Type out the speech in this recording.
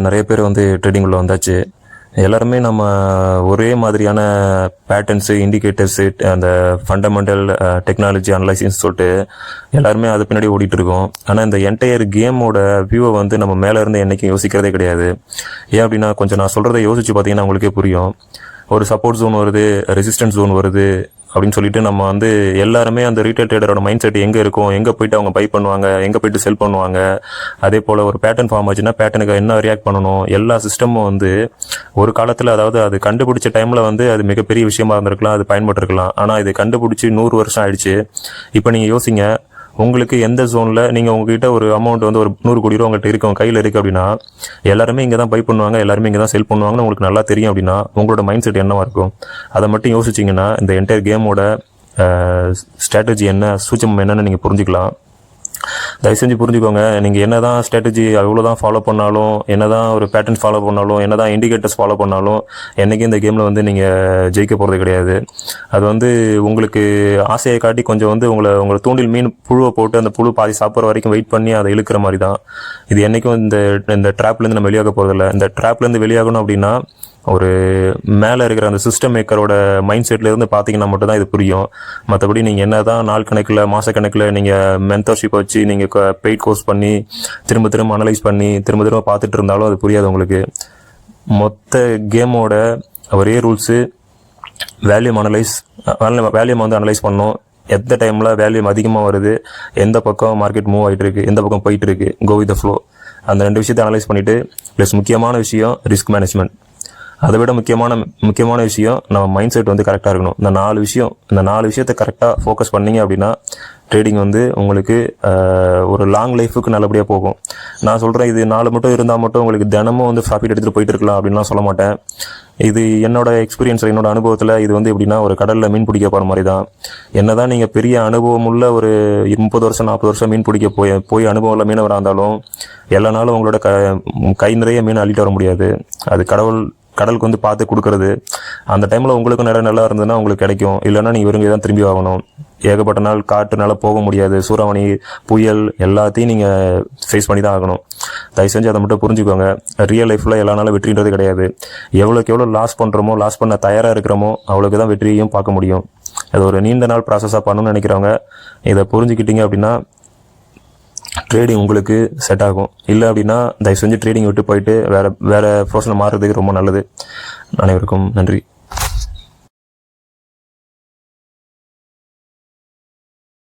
நிறைய பேர் வந்து ட்ரேடிங் உள்ள வந்தாச்சு. எல்லாருமே நம்ம ஒரே மாதிரியான பேட்டர்ன்ஸு, இண்டிகேட்டர்ஸு, அந்த ஃபண்டமெண்டல் டெக்னாலஜி அனலைசிஸ் சொல்லிட்டு எல்லாருமே அது பின்னாடி ஓடிட்டு இருக்கோம். ஆனால் இந்த என்டையர் கேமோட வியூவை வந்து நம்ம மேலே இருந்து என்றைக்கும் யோசிக்கிறதே கிடையாது. ஏன் அப்படின்னா, கொஞ்சம் நான் சொல்கிறத யோசிச்சு பார்த்தீங்கன்னா உங்களுக்கே புரியும். ஒரு சப்போர்ட் ஜோன் வருது, ரெசிஸ்டன்ஸ் ஜோன் வருது அப்படின்னு சொல்லிட்டு நம்ம வந்து எல்லாருமே அந்த ரீட்டைல் ட்ரேடரோட மைண்ட் செட் எங்கே இருக்கும், எங்கே போயிட்டு அவங்க பை பண்ணுவாங்க, எங்கே போயிட்டு செல் பண்ணுவாங்க, அதே போல் ஒரு பேட்டர்ன் ஃபார்ம் ஆச்சுன்னா பேட்டர்னுக்கு என்ன ரியாக்ட் பண்ணணும், எல்லா சிஸ்டமும் வந்து ஒரு காலத்தில், அதாவது அது கண்டுபிடிச்ச டைமில் வந்து அது மிகப்பெரிய விஷயமா இருந்திருக்கலாம், அது பயன்பட்டுருக்கலாம். ஆனால் இது கண்டுபிடிச்சி 100 வருஷம் ஆயிடுச்சு. இப்போ நீங்கள் யோசிங்க, உங்களுக்கு எந்த ஜோனில் நீங்கள் உங்ககிட்ட ஒரு அமௌண்ட் வந்து ஒரு 100 கோடி ரூபா உங்கள்கிட்ட இருக்கு, கையில் இருக்குது அப்படின்னா எல்லாருமே இங்கே தான் பை பண்ணுவாங்க, எல்லாருமே இங்கே தான் செல் பண்ணுவாங்கன்னு உங்களுக்கு நல்லா தெரியும். அப்படின்னா உங்களோட மைண்ட் செட் என்னவா இருக்கும்? அதை மட்டும் யோசிச்சிங்கன்னா இந்த என்டையர் கேமோட ஸ்ட்ராட்டஜி என்ன, சூட்சமம் என்னன்னு நீங்கள் புரிஞ்சுக்கலாம். தயவு செஞ்சு புரிஞ்சுக்கோங்க. நீங்கள் என்ன தான் ஸ்ட்ராட்டஜி எவ்வளோ தான் ஃபாலோ பண்ணாலும், என்ன தான் ஒரு பேட்டர்ன் ஃபாலோ பண்ணாலும், என்ன தான் இண்டிகேட்டர்ஸ் ஃபாலோ பண்ணாலும் என்றைக்கும் இந்த கேமில் வந்து நீங்கள் ஜெயிக்க போகிறது கிடையாது. அது வந்து உங்களுக்கு ஆசையை காட்டி கொஞ்சம் வந்து உங்களை தூண்டில் மீன் புழுவை போட்டு அந்த புழு பாதி சாப்பிட்ற வரைக்கும் வெயிட் பண்ணி அதை இழுக்கிற மாதிரி தான். இது என்றைக்கும் இந்த ட்ராப்லேருந்து நம்ம வெளியாக போகிறதில்ல. இந்த ட்ராப்லேருந்து வெளியாகணும் அப்படின்னா ஒரு மேலே இருக்கிற அந்த சிஸ்டம் மேக்கரோட மைண்ட் செட்லேருந்து பார்த்தீங்கன்னா மட்டும் தான் இது புரியும். மற்றபடி நீங்கள் என்ன தான் நாள் கணக்கில், மாதக்கணக்கில் நீங்கள் மென்டர்ஷிப் வச்சு நீங்கள் பெய்ட் கோர்ஸ் பண்ணி திரும்ப அனலைஸ் பண்ணி திரும்ப பார்த்துட்டு இருந்தாலும் அது புரியாது உங்களுக்கு. மொத்த கேமோட ஒரே ரூல்ஸு வேல்யூம் வந்து அனலைஸ் பண்ணணும். எந்த டைமில் வேல்யூம் அதிகமாக வருது, எந்த பக்கம் மார்க்கெட் மூவ் ஆகிட்டு இருக்கு, எந்த பக்கம் போயிட்டு இருக்கு, கோ வித் த ஃப்ளோ, அந்த 2 விஷயத்தை அனலைஸ் பண்ணிவிட்டு ப்ளஸ் முக்கியமான விஷயம் ரிஸ்க் மேனேஜ்மெண்ட். அதை விட முக்கியமான விஷயம் நம்ம மைண்ட் செட் வந்து கரெக்டாக இருக்கணும். இந்த 4 விஷயத்தை கரெக்டாக ஃபோக்கஸ் பண்ணிங்க அப்படின்னா ட்ரேடிங் வந்து உங்களுக்கு ஒரு லாங் லைஃபுக்கு நல்லபடியாக போகும். நான் சொல்கிறேன், இது 4 மட்டும் இருந்தால் மட்டும் உங்களுக்கு தினமும் வந்து ப்ராஃபிட் எடுத்துகிட்டு போயிட்டு இருக்கலாம் அப்படின்லாம் சொல்ல மாட்டேன். இது என்னோட எக்ஸ்பீரியன்ஸில், என்னோட அனுபவத்தில் இது வந்து எப்படின்னா ஒரு கடலில் மீன் பிடிக்க போகிற மாதிரி தான். என்ன தான் நீங்கள் பெரிய அனுபவம் உள்ள ஒரு 30 வருஷம் 40 வருஷம் மீன் பிடிக்க போய் அனுபவம் உள்ள மீனவராக இருந்தாலும் எல்லா நாளும் உங்களோட கை நிறைய மீன் அள்ளிட்டு வர முடியாது. அது கடலுக்கு வந்து பார்த்து கொடுக்கறது. அந்த டைமில் உங்களுக்கும் நிறைய நல்லா இருந்ததுன்னா உங்களுக்கு கிடைக்கும், இல்லைன்னா நீங்கள் விரும்பி தான் திரும்பி ஆகணும். ஏகப்பட்ட நாள் காட்டுனால போக முடியாது, சூறாவளி, புயல் எல்லாத்தையும் நீங்கள் ஃபேஸ் பண்ணி தான் ஆகணும். தயவு செஞ்சு அதை மட்டும் புரிஞ்சுக்கோங்க. ரியல் லைஃப்பில் எல்லா நாளும் வெற்றின்றது கிடையாது. எவ்வளோ லாஸ் பண்ணுறோமோ, லாஸ் பண்ண தயாராக இருக்கிறோமோ அவ்வளோக்கு தான் வெற்றியையும் பார்க்க முடியும். அது ஒரு நீண்ட நாள் ப்ராசஸாக பண்ணணும்னு நினைக்கிறவங்க இதை புரிஞ்சுக்கிட்டீங்க அப்படின்னா ட்ரேடிங் உங்களுக்கு செட் ஆகும். இல்லை அப்படின்னா தயவு செஞ்சு ட்ரேடிங் விட்டு போயிட்டு வேறு ப்ரொஃபஷனல் மாறுறதுக்கு ரொம்ப நல்லது. அனைவருக்கும் நன்றி.